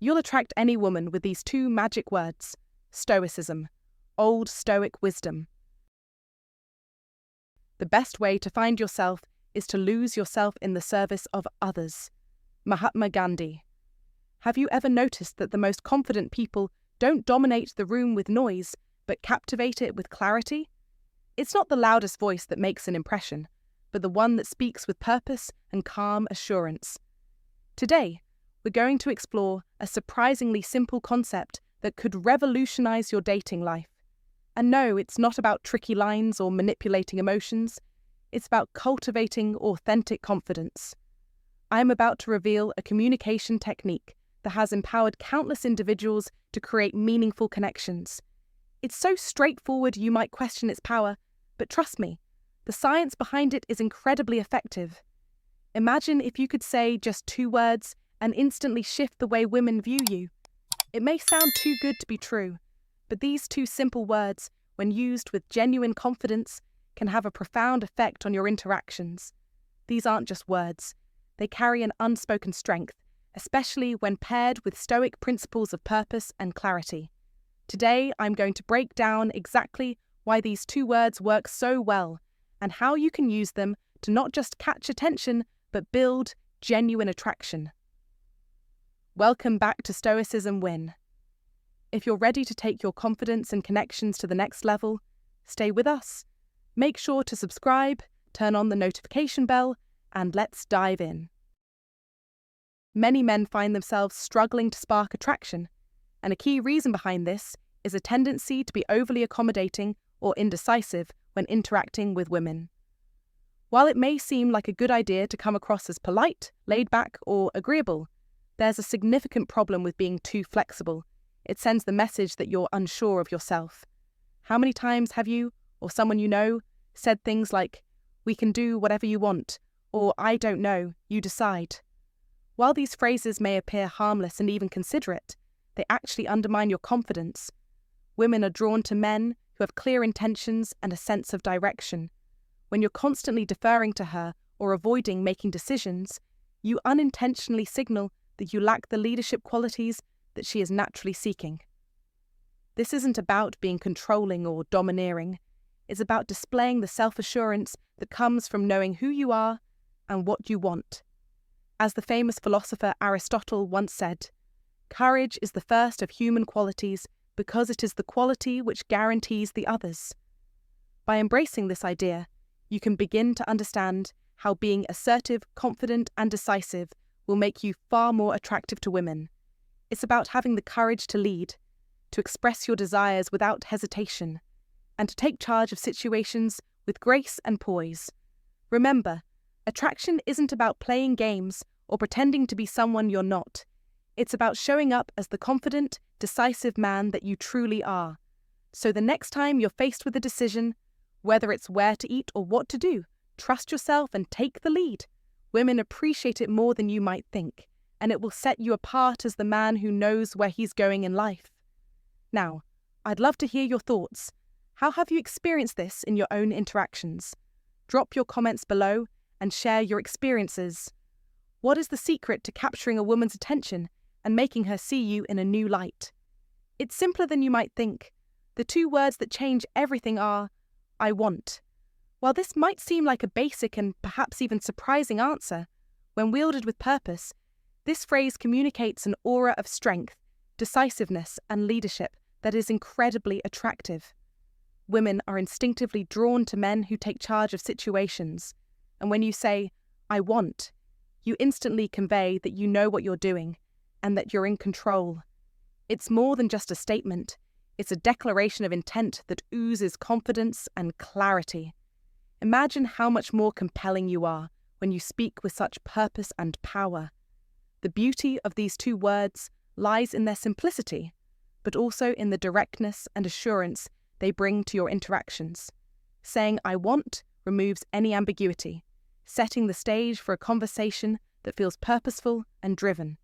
You'll attract any woman with these two magic words: Stoicism, Old Stoic wisdom. The best way to find yourself is to lose yourself in the service of others. Mahatma Gandhi. Have you ever noticed that the most confident people don't dominate the room with noise, but captivate it with clarity? It's not the loudest voice that makes an impression, but the one that speaks with purpose and calm assurance. Today, we're going to explore a surprisingly simple concept that could revolutionize your dating life. And no, it's not about tricky lines or manipulating emotions. It's about cultivating authentic confidence. I am about to reveal a communication technique that has empowered countless individuals to create meaningful connections. It's so straightforward you might question its power, but trust me, the science behind it is incredibly effective. Imagine if you could say just 2 words and instantly shift the way women view you. It may sound too good to be true, but these 2 simple words, when used with genuine confidence, can have a profound effect on your interactions. These aren't just words. They carry an unspoken strength, especially when paired with Stoic principles of purpose and clarity. Today, I'm going to break down exactly why these 2 words work so well and how you can use them to not just catch attention, but build genuine attraction. Welcome back to Stoicism Win. If you're ready to take your confidence and connections to the next level, stay with us. Make sure to subscribe, turn on the notification bell, and let's dive in. Many men find themselves struggling to spark attraction, and a key reason behind this is a tendency to be overly accommodating or indecisive when interacting with women. While it may seem like a good idea to come across as polite, laid back, or agreeable, there's a significant problem with being too flexible. It sends the message that you're unsure of yourself. How many times have you, or someone you know, said things like, "We can do whatever you want," or "I don't know, you decide"? While these phrases may appear harmless and even considerate, they actually undermine your confidence. Women are drawn to men who have clear intentions and a sense of direction. When you're constantly deferring to her or avoiding making decisions, you unintentionally signal that you lack the leadership qualities that she is naturally seeking. This isn't about being controlling or domineering. It's about displaying the self-assurance that comes from knowing who you are and what you want. As the famous philosopher Aristotle once said, "Courage is the first of human qualities because it is the quality which guarantees the others." By embracing this idea, you can begin to understand how being assertive, confident, and decisive will make you far more attractive to women. It's about having the courage to lead, to express your desires without hesitation, and to take charge of situations with grace and poise. Remember, attraction isn't about playing games or pretending to be someone you're not. It's about showing up as the confident, decisive man that you truly are. So the next time you're faced with a decision, whether it's where to eat or what to do, trust yourself and take the lead. Women appreciate it more than you might think, and it will set you apart as the man who knows where he's going in life. Now, I'd love to hear your thoughts. How have you experienced this in your own interactions? Drop your comments below and share your experiences. What is the secret to capturing a woman's attention and making her see you in a new light? It's simpler than you might think. The 2 words that change everything are, "I want." While this might seem like a basic and perhaps even surprising answer, when wielded with purpose, this phrase communicates an aura of strength, decisiveness, and leadership that is incredibly attractive. Women are instinctively drawn to men who take charge of situations, and when you say, "I want," you instantly convey that you know what you're doing and that you're in control. It's more than just a statement. It's a declaration of intent that oozes confidence and clarity. Imagine how much more compelling you are when you speak with such purpose and power. The beauty of these 2 words lies in their simplicity, but also in the directness and assurance they bring to your interactions. Saying "I want" removes any ambiguity, setting the stage for a conversation that feels purposeful and driven.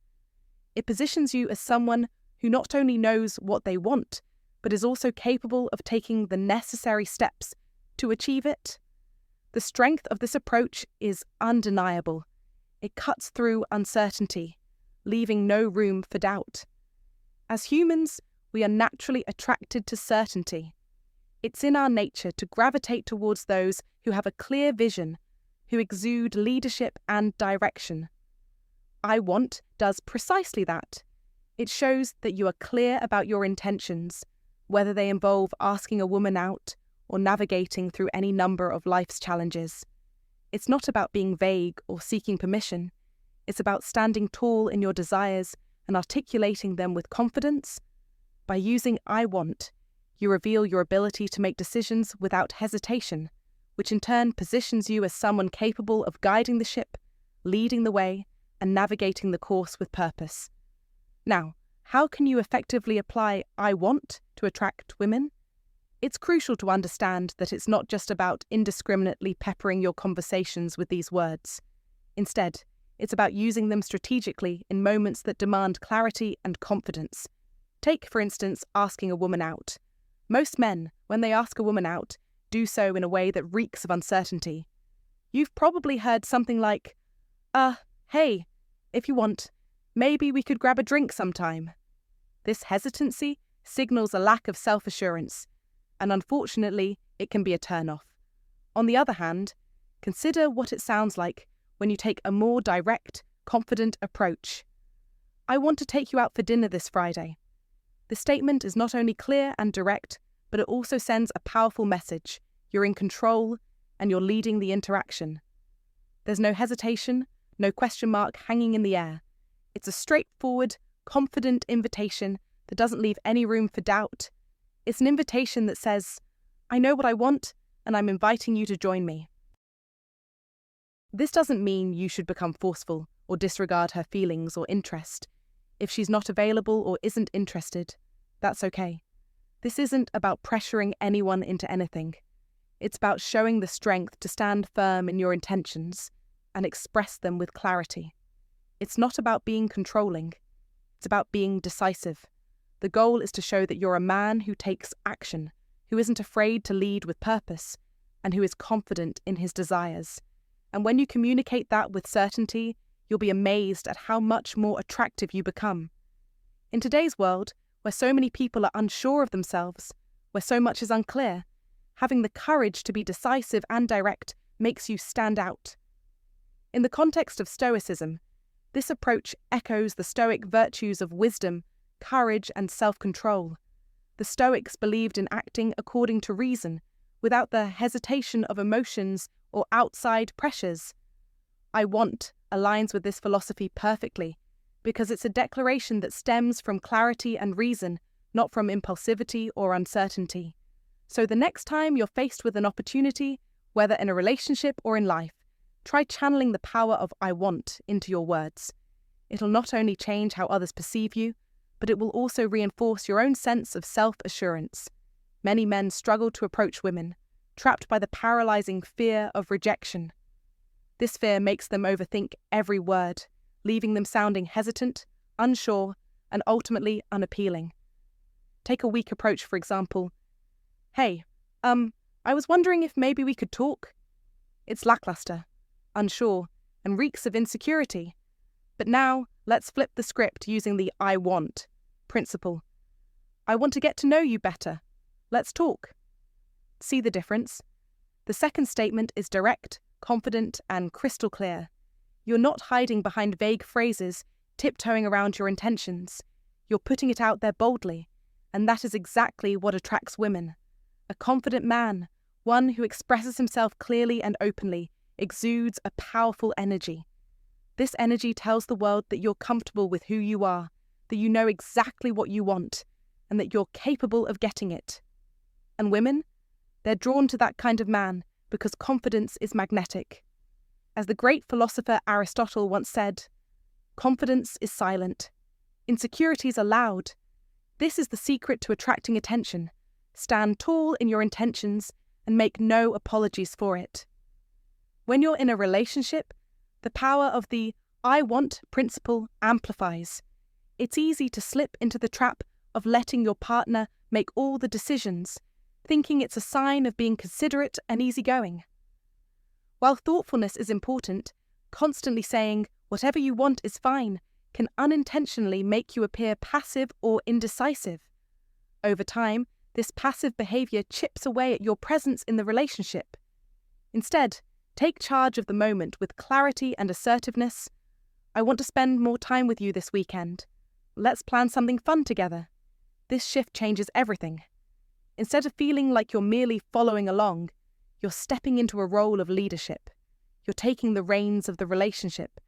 It positions you as someone who not only knows what they want, but is also capable of taking the necessary steps to achieve it. The strength of this approach is undeniable. It cuts through uncertainty, leaving no room for doubt. As humans, we are naturally attracted to certainty. It's in our nature to gravitate towards those who have a clear vision, who exude leadership and direction. I want does precisely that. It shows that you are clear about your intentions, whether they involve asking a woman out or navigating through any number of life's challenges. It's not about being vague or seeking permission. It's about standing tall in your desires and articulating them with confidence. By using I want, you reveal your ability to make decisions without hesitation, which in turn positions you as someone capable of guiding the ship, leading the way, and navigating the course with purpose. Now, how can you effectively apply I want to attract women? It's crucial to understand that it's not just about indiscriminately peppering your conversations with these words. Instead, it's about using them strategically in moments that demand clarity and confidence. Take, for instance, asking a woman out. Most men, when they ask a woman out, do so in a way that reeks of uncertainty. You've probably heard something like, hey, if you want, maybe we could grab a drink sometime. This hesitancy signals a lack of self-assurance, and unfortunately, it can be a turn-off. On the other hand, consider what it sounds like when you take a more direct, confident approach. I want to take you out for dinner this Friday. The statement is not only clear and direct, but it also sends a powerful message. You're in control, and you're leading the interaction. There's no hesitation, no question mark hanging in the air. It's a straightforward, confident invitation that doesn't leave any room for doubt. It's an invitation that says, I know what I want, and I'm inviting you to join me. This doesn't mean you should become forceful or disregard her feelings or interest. If she's not available or isn't interested, that's okay. This isn't about pressuring anyone into anything. It's about showing the strength to stand firm in your intentions and express them with clarity. It's not about being controlling. It's about being decisive. The goal is to show that you're a man who takes action, who isn't afraid to lead with purpose, and who is confident in his desires. And when you communicate that with certainty, you'll be amazed at how much more attractive you become. In today's world, where so many people are unsure of themselves, where so much is unclear, having the courage to be decisive and direct makes you stand out. In the context of Stoicism, this approach echoes the Stoic virtues of wisdom, courage, and self-control. The Stoics believed in acting according to reason, without the hesitation of emotions or outside pressures. I want aligns with this philosophy perfectly, because it's a declaration that stems from clarity and reason, not from impulsivity or uncertainty. So the next time you're faced with an opportunity, whether in a relationship or in life, try channeling the power of I want into your words. It'll not only change how others perceive you, but it will also reinforce your own sense of self-assurance. Many men struggle to approach women, trapped by the paralyzing fear of rejection. This fear makes them overthink every word, leaving them sounding hesitant, unsure, and ultimately unappealing. Take a weak approach, for example. Hey, I was wondering if maybe we could talk. It's lackluster, unsure, and reeks of insecurity. But now, let's flip the script using the I want principle. I want to get to know you better. Let's talk. See the difference? The second statement is direct, confident, and crystal clear. You're not hiding behind vague phrases, tiptoeing around your intentions. You're putting it out there boldly, and that is exactly what attracts women. A confident man, one who expresses himself clearly and openly, exudes a powerful energy. This energy tells the world that you're comfortable with who you are, that you know exactly what you want, and that you're capable of getting it. And women? They're drawn to that kind of man because confidence is magnetic. As the great philosopher Aristotle once said, confidence is silent. Insecurities are loud. This is the secret to attracting attention. Stand tall in your intentions and make no apologies for it. When you're in a relationship, the power of the I want principle amplifies. It's easy to slip into the trap of letting your partner make all the decisions, thinking it's a sign of being considerate and easygoing. While thoughtfulness is important, constantly saying, whatever you want is fine, can unintentionally make you appear passive or indecisive. Over time, this passive behavior chips away at your presence in the relationship. Instead, take charge of the moment with clarity and assertiveness. I want to spend more time with you this weekend. Let's plan something fun together. This shift changes everything. Instead of feeling like you're merely following along, you're stepping into a role of leadership. You're taking the reins of the relationship,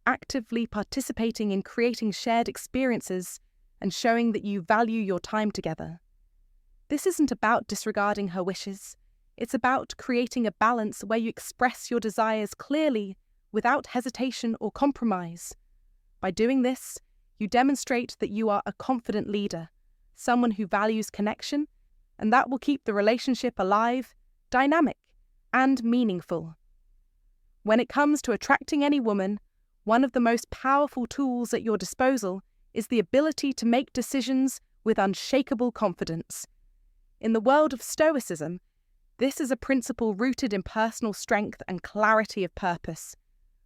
actively participating in creating shared experiences and showing that you value your time together. This isn't about disregarding her wishes. It's about creating a balance where you express your desires clearly without hesitation or compromise. By doing this, you demonstrate that you are a confident leader, someone who values connection, and that will keep the relationship alive, dynamic, and meaningful. When it comes to attracting any woman, one of the most powerful tools at your disposal is the ability to make decisions with unshakable confidence. In the world of Stoicism, this is a principle rooted in personal strength and clarity of purpose.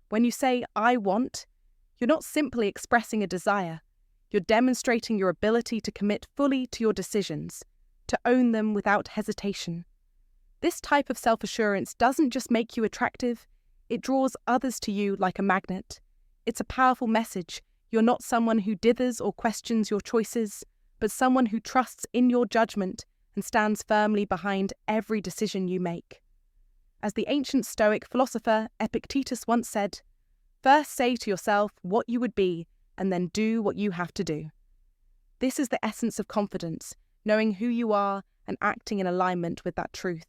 When you say, "I want," you're not simply expressing a desire. You're demonstrating your ability to commit fully to your decisions, to own them without hesitation. This type of self-assurance doesn't just make you attractive, it draws others to you like a magnet. It's a powerful message. You're not someone who dithers or questions your choices, but someone who trusts in your judgment and stands firmly behind every decision you make. As the ancient Stoic philosopher Epictetus once said, "First say to yourself what you would be, and then do what you have to do." This is the essence of confidence, knowing who you are and acting in alignment with that truth.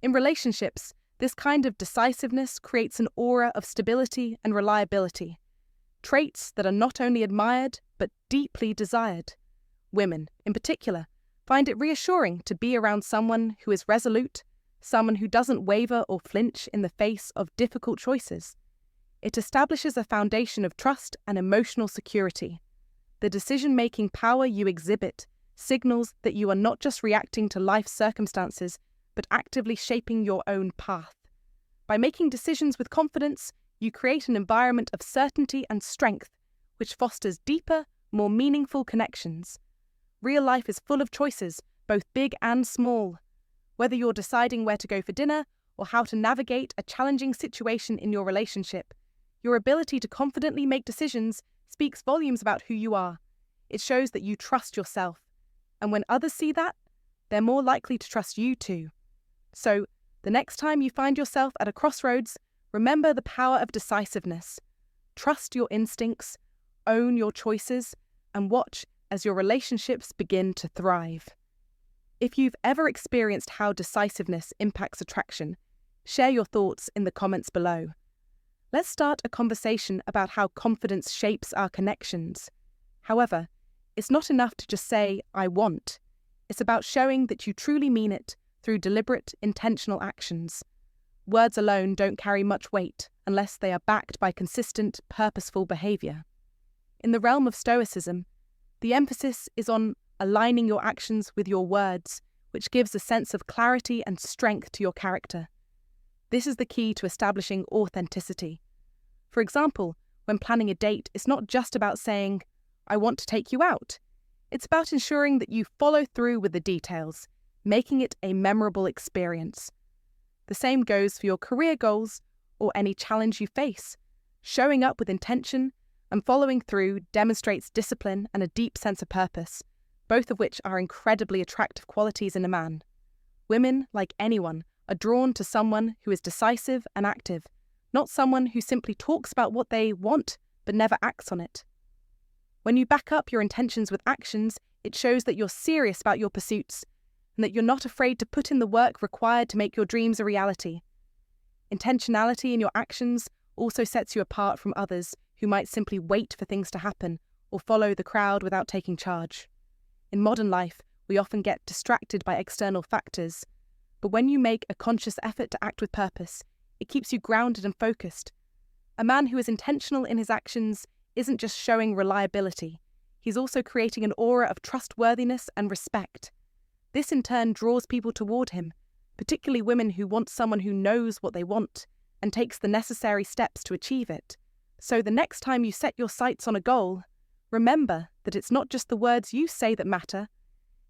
In relationships, this kind of decisiveness creates an aura of stability and reliability, traits that are not only admired but deeply desired. Women, in particular, find it reassuring to be around someone who is resolute, someone who doesn't waver or flinch in the face of difficult choices. It establishes a foundation of trust and emotional security. The decision-making power you exhibit signals that you are not just reacting to life's circumstances, but actively shaping your own path. By making decisions with confidence, you create an environment of certainty and strength, which fosters deeper, more meaningful connections. Real life is full of choices, both big and small. Whether you're deciding where to go for dinner or how to navigate a challenging situation in your relationship, your ability to confidently make decisions speaks volumes about who you are. It shows that you trust yourself. And when others see that, they're more likely to trust you too. So, the next time you find yourself at a crossroads, remember the power of decisiveness. Trust your instincts, own your choices, and watch as your relationships begin to thrive. If you've ever experienced how decisiveness impacts attraction, share your thoughts in the comments below. Let's start a conversation about how confidence shapes our connections. However, it's not enough to just say, "I want." It's about showing that you truly mean it through deliberate, intentional actions. Words alone don't carry much weight unless they are backed by consistent, purposeful behavior. In the realm of Stoicism, the emphasis is on aligning your actions with your words, which gives a sense of clarity and strength to your character. This is the key to establishing authenticity. For example, when planning a date, it's not just about saying, "I want to take you out." It's about ensuring that you follow through with the details, making it a memorable experience. The same goes for your career goals or any challenge you face. Showing up with intention and following through demonstrates discipline and a deep sense of purpose, both of which are incredibly attractive qualities in a man. Women, like anyone, are drawn to someone who is decisive and active, not someone who simply talks about what they want but never acts on it. When you back up your intentions with actions, it shows that you're serious about your pursuits and that you're not afraid to put in the work required to make your dreams a reality. Intentionality in your actions also sets you apart from others who might simply wait for things to happen or follow the crowd without taking charge. In modern life, we often get distracted by external factors, but when you make a conscious effort to act with purpose, it keeps you grounded and focused. A man who is intentional in his actions isn't just showing reliability, he's also creating an aura of trustworthiness and respect. This in turn draws people toward him, particularly women who want someone who knows what they want and takes the necessary steps to achieve it. So the next time you set your sights on a goal, remember that it's not just the words you say that matter,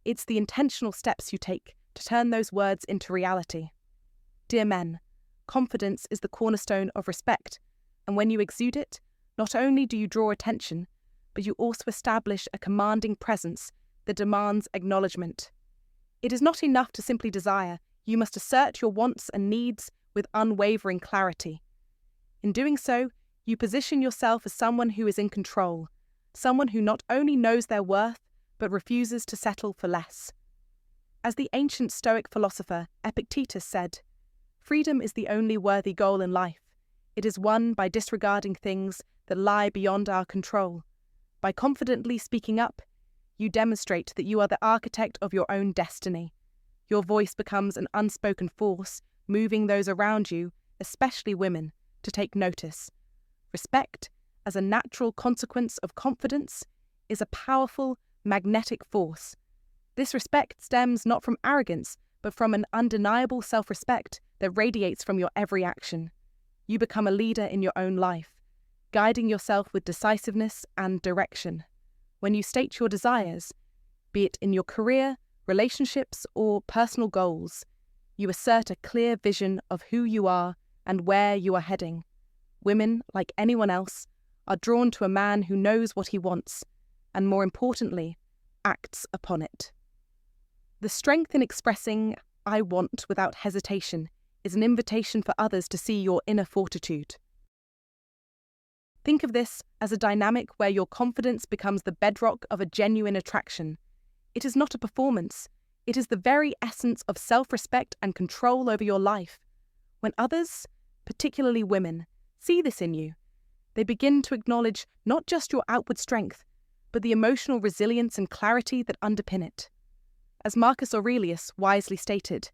it's the intentional steps you take to turn those words into reality. Dear men, confidence is the cornerstone of respect, and when you exude it, not only do you draw attention, but you also establish a commanding presence that demands acknowledgement. It is not enough to simply desire, you must assert your wants and needs with unwavering clarity. In doing so, you position yourself as someone who is in control, someone who not only knows their worth, but refuses to settle for less. As the ancient Stoic philosopher Epictetus said, freedom is the only worthy goal in life. It is won by disregarding things that lie beyond our control. By confidently speaking up, you demonstrate that you are the architect of your own destiny. Your voice becomes an unspoken force, moving those around you, especially women, to take notice. Respect, as a natural consequence of confidence, is a powerful, magnetic force. This respect stems not from arrogance, but from an undeniable self-respect that radiates from your every action. You become a leader in your own life, guiding yourself with decisiveness and direction. When you state your desires, be it in your career, relationships, or personal goals, you assert a clear vision of who you are and where you are heading. Women, like anyone else, are drawn to a man who knows what he wants, and more importantly, acts upon it. The strength in expressing, "I want," without hesitation is an invitation for others to see your inner fortitude. Think of this as a dynamic where your confidence becomes the bedrock of a genuine attraction. It is not a performance. It is the very essence of self-respect and control over your life. When others, particularly women, see this in you, they begin to acknowledge not just your outward strength, but the emotional resilience and clarity that underpin it. As Marcus Aurelius wisely stated,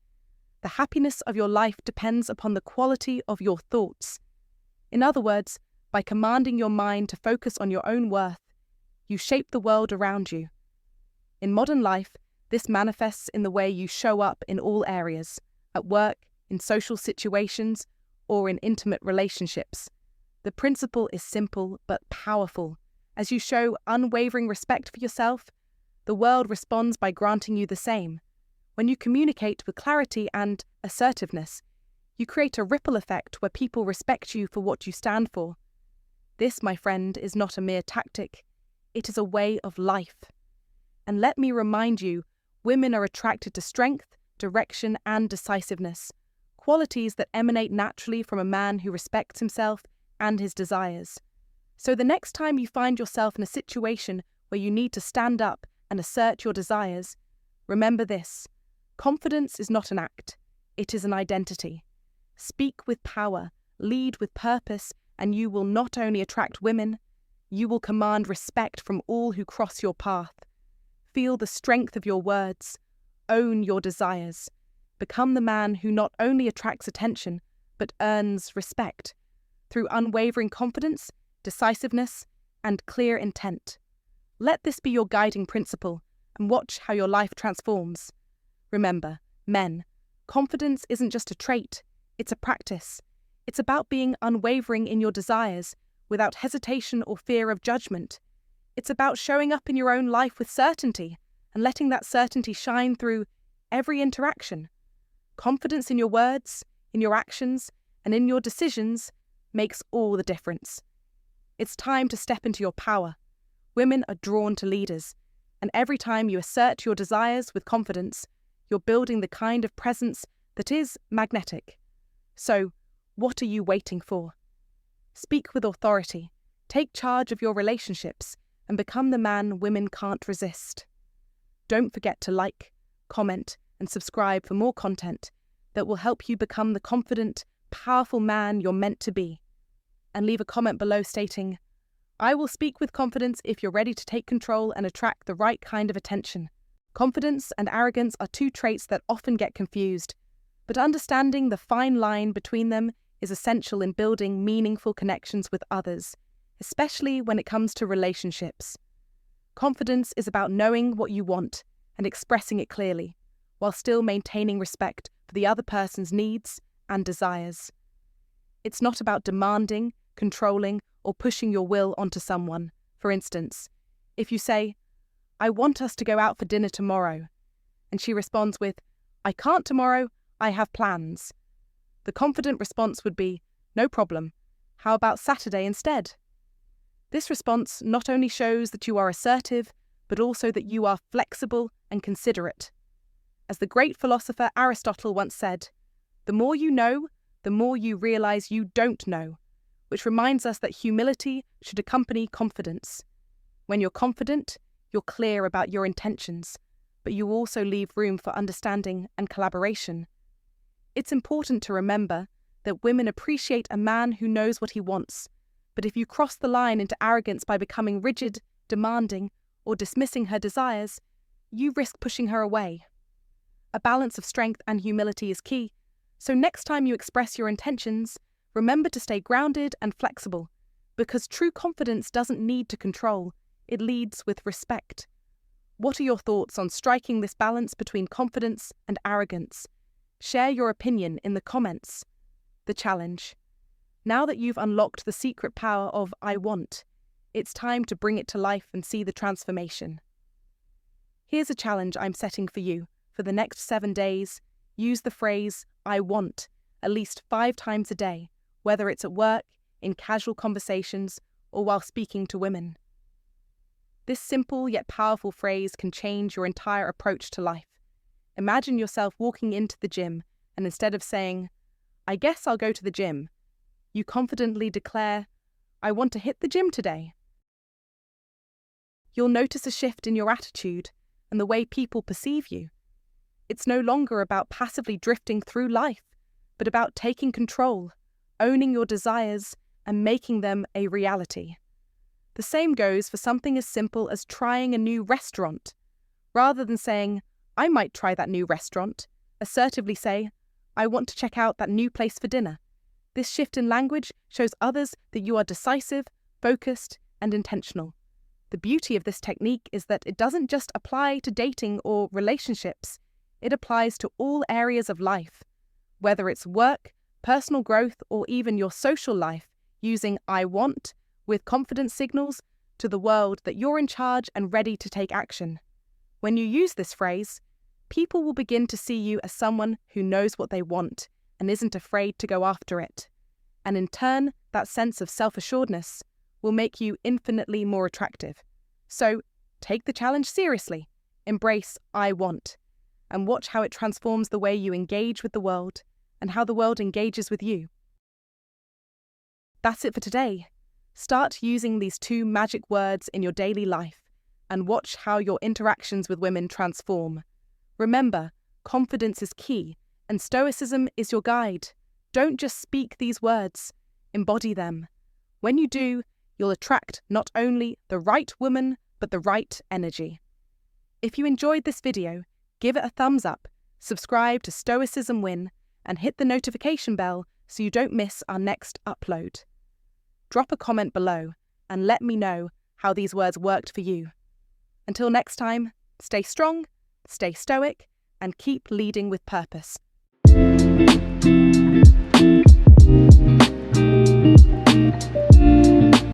the happiness of your life depends upon the quality of your thoughts. In other words, by commanding your mind to focus on your own worth, you shape the world around you. In modern life, this manifests in the way you show up in all areas, at work, in social situations, or in intimate relationships. The principle is simple but powerful. As you show unwavering respect for yourself, the world responds by granting you the same. When you communicate with clarity and assertiveness, you create a ripple effect where people respect you for what you stand for. This, my friend, is not a mere tactic. It is a way of life. And let me remind you, women are attracted to strength, direction, and decisiveness, qualities that emanate naturally from a man who respects himself and his desires. So the next time you find yourself in a situation where you need to stand up and assert your desires, remember this: confidence is not an act, it is an identity. Speak with power, lead with purpose, and you will not only attract women, you will command respect from all who cross your path. Feel the strength of your words, own your desires, become the man who not only attracts attention, but earns respect, through unwavering confidence, decisiveness, and clear intent. Let this be your guiding principle, and watch how your life transforms. Remember, men, confidence isn't just a trait, it's a practice. It's about being unwavering in your desires, without hesitation or fear of judgment. It's about showing up in your own life with certainty, and letting that certainty shine through every interaction. Confidence in your words, in your actions, and in your decisions makes all the difference. It's time to step into your power. Women are drawn to leaders, and every time you assert your desires with confidence, you're building the kind of presence that is magnetic. So, what are you waiting for? Speak with authority, take charge of your relationships, and become the man women can't resist. Don't forget to like, comment, and subscribe for more content that will help you become the confident, powerful man you're meant to be. And leave a comment below stating, "I will speak with confidence if you're ready to take control and attract the right kind of attention." Confidence and arrogance are two traits that often get confused, but understanding the fine line between them is essential in building meaningful connections with others, especially when it comes to relationships. Confidence is about knowing what you want and expressing it clearly, while still maintaining respect for the other person's needs and desires. It's not about demanding, controlling, or pushing your will onto someone. For instance, if you say, "I want us to go out for dinner tomorrow," and she responds with, "I can't tomorrow, I have plans," the confident response would be, "No problem. How about Saturday instead?" This response not only shows that you are assertive, but also that you are flexible and considerate. As the great philosopher Aristotle once said, "The more you know, the more you realize you don't know," which reminds us that humility should accompany confidence. When you're confident, you're clear about your intentions, but you also leave room for understanding and collaboration. It's important to remember that women appreciate a man who knows what he wants, but if you cross the line into arrogance by becoming rigid, demanding, or dismissing her desires, you risk pushing her away. A balance of strength and humility is key, so next time you express your intentions, remember to stay grounded and flexible, because true confidence doesn't need to control, it leads with respect. What are your thoughts on striking this balance between confidence and arrogance? Share your opinion in the comments. The challenge. Now that you've unlocked the secret power of "I want," it's time to bring it to life and see the transformation. Here's a challenge I'm setting for you. For the next 7 days, use the phrase "I want" at least 5 times a day, whether it's at work, in casual conversations, or while speaking to women. This simple yet powerful phrase can change your entire approach to life. Imagine yourself walking into the gym, and instead of saying, "I guess I'll go to the gym," you confidently declare, "I want to hit the gym today." You'll notice a shift in your attitude and the way people perceive you. It's no longer about passively drifting through life, but about taking control, owning your desires, and making them a reality. The same goes for something as simple as trying a new restaurant. Rather than saying, "I might try that new restaurant," assertively say, "I want to check out that new place for dinner." This shift in language shows others that you are decisive, focused, and intentional. The beauty of this technique is that it doesn't just apply to dating or relationships, it applies to all areas of life. Whether it's work, personal growth, or even your social life, using "I want" with confidence signals to the world that you're in charge and ready to take action. When you use this phrase, people will begin to see you as someone who knows what they want and isn't afraid to go after it. And in turn, that sense of self-assuredness will make you infinitely more attractive. So, take the challenge seriously, embrace "I want," and watch how it transforms the way you engage with the world and how the world engages with you. That's it for today. Start using these 2 magic words in your daily life and watch how your interactions with women transform. Remember, confidence is key, and Stoicism is your guide. Don't just speak these words, embody them. When you do, you'll attract not only the right woman, but the right energy. If you enjoyed this video, give it a thumbs up, subscribe to Stoicism Win, and hit the notification bell so you don't miss our next upload. Drop a comment below and let me know how these words worked for you. Until next time, stay strong, stay stoic, and keep leading with purpose.